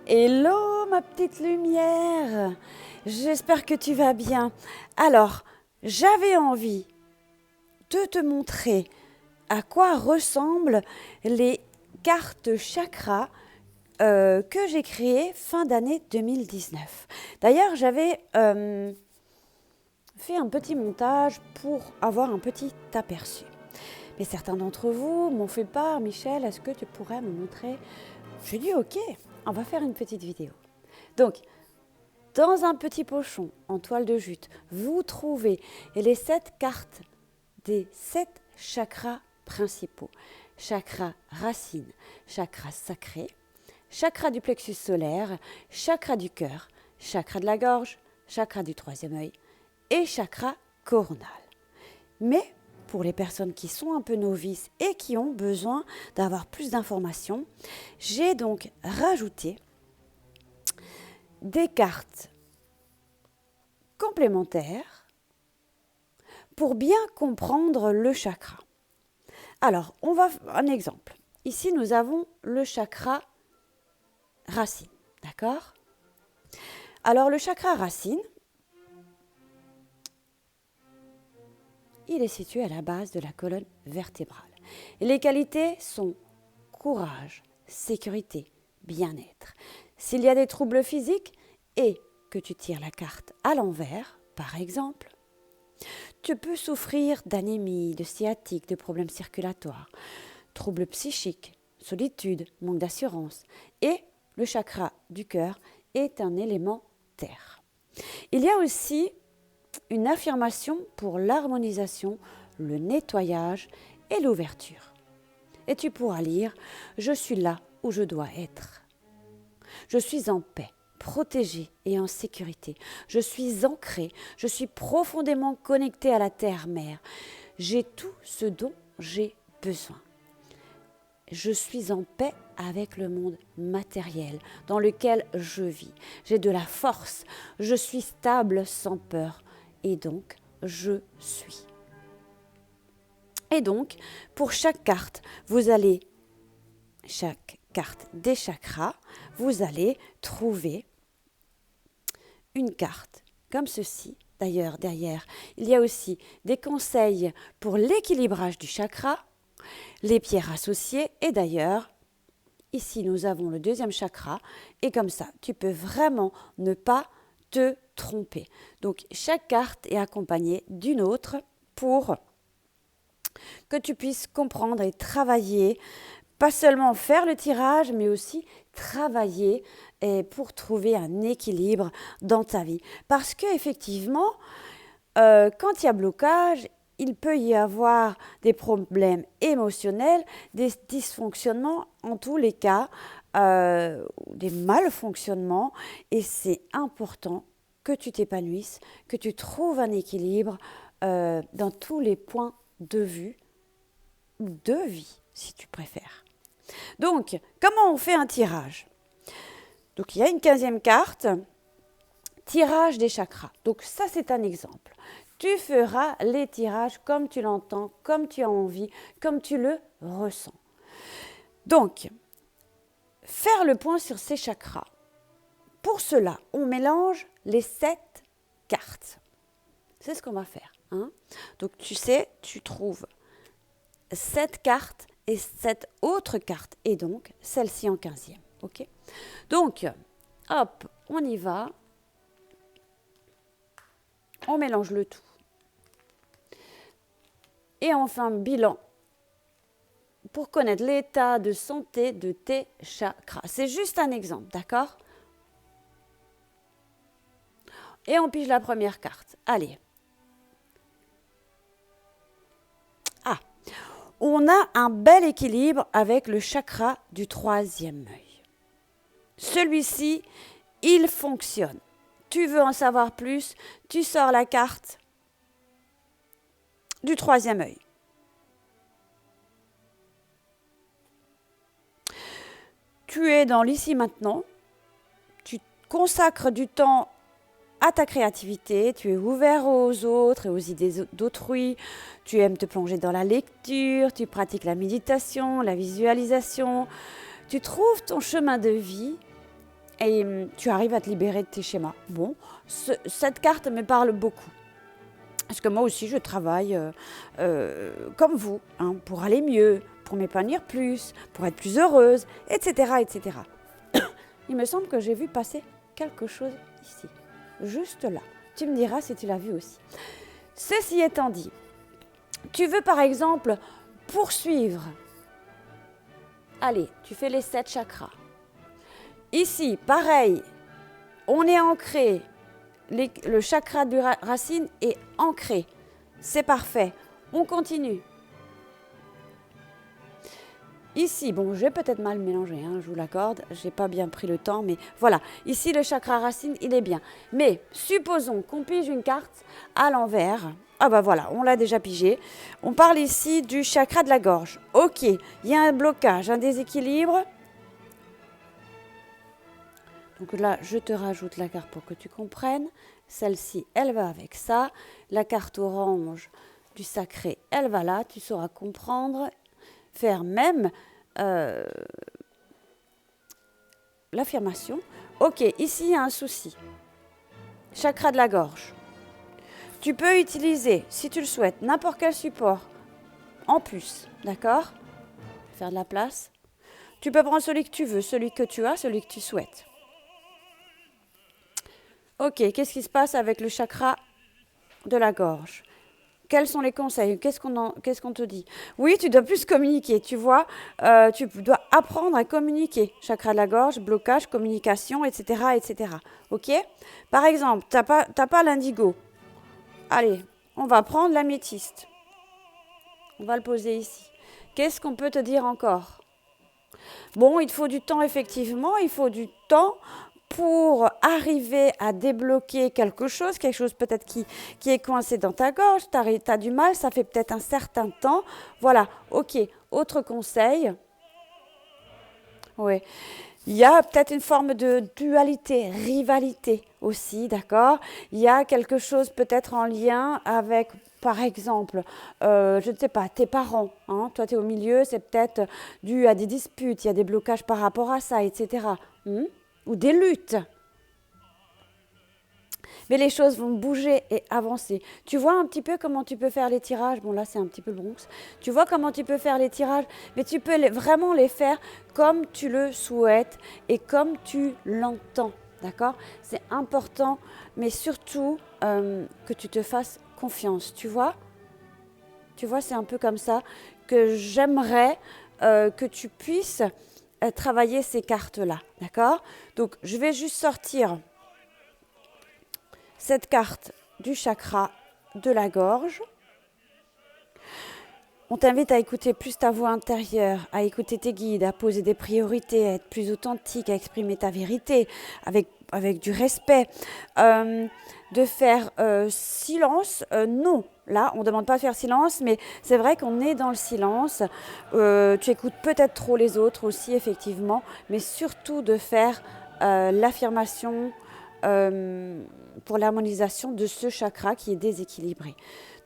Hello ma petite lumière, j'espère que tu vas bien. Alors, j'avais envie de te montrer à quoi ressemblent les cartes chakras que j'ai créées fin d'année 2019. D'ailleurs, j'avais fait un petit montage pour avoir un petit aperçu. Mais certains d'entre vous m'ont fait part, Michel, est-ce que tu pourrais me montrer? J'ai dit ok, on va faire une petite vidéo. Donc, dans un petit pochon en toile de jute, vous trouvez les 7 cartes des 7 chakras principaux. Chakra racine, chakra sacré, chakra du plexus solaire, chakra du cœur, chakra de la gorge, chakra du troisième œil et chakra coronal. Mais pour les personnes qui sont un peu novices et qui ont besoin d'avoir plus d'informations, j'ai donc rajouté des cartes complémentaires pour bien comprendre le chakra. Alors, on va un exemple. Ici, nous avons le chakra racine, d'accord? Alors, le chakra racine, il est situé à la base de la colonne vertébrale. Et les qualités sont courage, sécurité, bien-être. S'il y a des troubles physiques et que tu tires la carte à l'envers, par exemple, tu peux souffrir d'anémie, de sciatique, de problèmes circulatoires, troubles psychiques, solitude, manque d'assurance. Et le chakra du cœur est un élément terre. Il y a aussi une affirmation pour l'harmonisation, le nettoyage et l'ouverture. Et tu pourras lire « Je suis là où je dois être. Je suis en paix, protégée et en sécurité. Je suis ancrée, je suis profondément connectée à la terre-mère. J'ai tout ce dont j'ai besoin. Je suis en paix avec le monde matériel dans lequel je vis. J'ai de la force, je suis stable sans peur et donc je suis. » Et donc, pour chaque carte, chaque carte des chakras, vous allez trouver une carte comme ceci. D'ailleurs, derrière, il y a aussi des conseils pour l'équilibrage du chakra, les pierres associées et d'ailleurs, ici nous avons le deuxième chakra et comme ça, tu peux vraiment ne pas te tromper. Donc, chaque carte est accompagnée d'une autre pour que tu puisses comprendre et travailler, pas seulement faire le tirage, mais aussi travailler pour trouver un équilibre dans ta vie. Parce qu'effectivement, quand il y a blocage, il peut y avoir des problèmes émotionnels, des dysfonctionnements, en tous les cas, des malfonctionnements. Et c'est important que tu t'épanouisses, que tu trouves un équilibre dans tous les points de vue ou de vie, si tu préfères. Donc, comment on fait un tirage? Donc, il y a une 15e carte, tirage des chakras. Donc, ça, c'est un exemple. Tu feras les tirages comme tu l'entends, comme tu as envie, comme tu le ressens. Donc, faire le point sur ces chakras. Pour cela, on mélange les 7 cartes. C'est ce qu'on va faire. Hein? Donc, tu sais, tu trouves 7 cartes et 7 autres cartes, et donc celle-ci en 15e. Okay? Donc, hop, on y va. On mélange le tout. Et on fait un bilan pour connaître l'état de santé de tes chakras. C'est juste un exemple, d'accord? Et on pige la première carte. Allez. Ah, on a un bel équilibre avec le chakra du troisième œil. Celui-ci, il fonctionne. Tu veux en savoir plus, tu sors la carte du troisième œil. Tu es dans l'ici maintenant, tu consacres du temps à ta créativité, tu es ouvert aux autres et aux idées d'autrui, tu aimes te plonger dans la lecture, tu pratiques la méditation, la visualisation, tu trouves ton chemin de vie et tu arrives à te libérer de tes schémas. Bon, cette carte me parle beaucoup. Parce que moi aussi, je travaille comme vous, hein, pour aller mieux, pour m'épanouir plus, pour être plus heureuse, etc., etc. Il me semble que j'ai vu passer quelque chose ici, juste là. Tu me diras si tu l'as vu aussi. Ceci étant dit, tu veux par exemple poursuivre. Allez, tu fais les 7 chakras. Ici, pareil, on est ancré. Le chakra de racine est ancré. C'est parfait. On continue. Ici, bon, j'ai peut-être mal mélangé, hein, je vous l'accorde. Je n'ai pas bien pris le temps, mais voilà. Ici, le chakra racine, il est bien. Mais supposons qu'on pige une carte à l'envers. Ah bah voilà, on l'a déjà pigé. On parle ici du chakra de la gorge. Ok, il y a un blocage, un déséquilibre. Donc là, je te rajoute la carte pour que tu comprennes. Celle-ci, elle va avec ça. La carte orange du sacré, elle va là. Tu sauras comprendre, faire même l'affirmation. Ok, ici, il y a un souci. Chakra de la gorge. Tu peux utiliser, si tu le souhaites, n'importe quel support en plus. D'accord ? Faire de la place. Tu peux prendre celui que tu veux, celui que tu as, celui que tu souhaites. Ok, qu'est-ce qui se passe avec le chakra de la gorge ? Quels sont les conseils ? Qu'est-ce qu'on te dit ? Oui, tu dois plus communiquer, tu vois. Tu dois apprendre à communiquer. Chakra de la gorge, blocage, communication, etc. etc. Ok ? Par exemple, tu n'as pas l'indigo. Allez, on va prendre l'améthyste. On va le poser ici. Qu'est-ce qu'on peut te dire encore ? Bon, il te faut du temps, effectivement. Il faut du temps pour arriver à débloquer quelque chose peut-être qui est coincé dans ta gorge, tu as du mal, ça fait peut-être un certain temps. Voilà, ok. Autre conseil. Oui. Il y a peut-être une forme de dualité, rivalité aussi, d'accord ? Il y a quelque chose peut-être en lien avec, par exemple, je ne sais pas, tes parents. Hein, toi, tu es au milieu, c'est peut-être dû à des disputes, il y a des blocages par rapport à ça, etc. Ou des luttes. Mais les choses vont bouger et avancer. Tu vois un petit peu comment tu peux faire les tirages. Bon, là, c'est un petit peu le Bronx. Tu vois comment tu peux faire les tirages, mais tu peux vraiment les faire comme tu le souhaites et comme tu l'entends. D'accord ? C'est important, mais surtout que tu te fasses confiance. Tu vois ? Tu vois, c'est un peu comme ça que j'aimerais que tu puisses travailler ces cartes-là. D'accord ? Donc, je vais juste sortir cette carte du chakra de la gorge. On t'invite à écouter plus ta voix intérieure, à écouter tes guides, à poser des priorités, à être plus authentique, à exprimer ta vérité avec du respect, de faire silence. Non, là, on ne demande pas de faire silence, mais c'est vrai qu'on est dans le silence. Tu écoutes peut-être trop les autres aussi, effectivement, mais surtout de faire l'affirmation pour l'harmonisation de ce chakra qui est déséquilibré.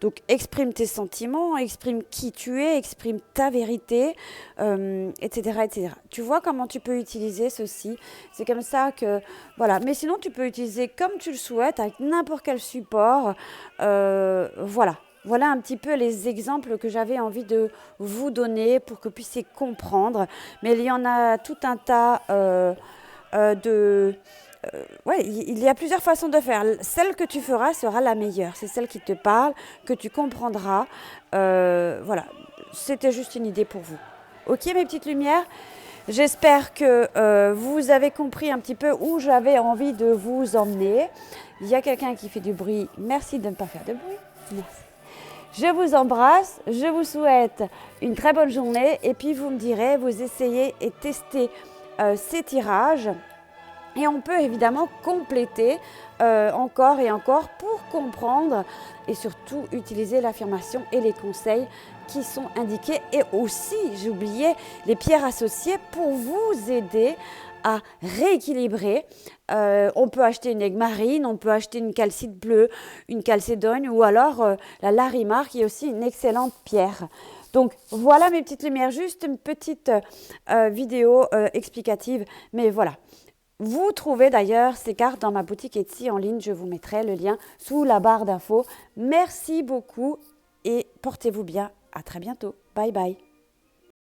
Donc, exprime tes sentiments, exprime qui tu es, exprime ta vérité, etc., etc. Tu vois comment tu peux utiliser ceci ? C'est comme ça que... Voilà. Mais sinon, tu peux utiliser comme tu le souhaites, avec n'importe quel support. Voilà. Voilà un petit peu les exemples que j'avais envie de vous donner pour que vous puissiez comprendre. Mais il y en a tout un tas il y a plusieurs façons de faire. Celle que tu feras sera la meilleure. C'est celle qui te parle, que tu comprendras. Voilà, c'était juste une idée pour vous. Ok, mes petites lumières ? J'espère que vous avez compris un petit peu où j'avais envie de vous emmener. Il y a quelqu'un qui fait du bruit. Merci de ne pas faire de bruit. Merci. Je vous embrasse. Je vous souhaite une très bonne journée. Et puis, vous me direz, vous essayez et testez ces tirages. Et on peut évidemment compléter encore et encore pour comprendre et surtout utiliser l'affirmation et les conseils qui sont indiqués. Et aussi, j'ai oublié, les pierres associées pour vous aider à rééquilibrer. On peut acheter une aigue marine, on peut acheter une calcite bleue, une calcédoine ou alors la larimar qui est aussi une excellente pierre. Donc voilà mes petites lumières, juste une petite vidéo explicative, mais voilà. Vous trouvez d'ailleurs ces cartes dans ma boutique Etsy en ligne. Je vous mettrai le lien sous la barre d'infos. Merci beaucoup et portez-vous bien. À très bientôt. Bye bye.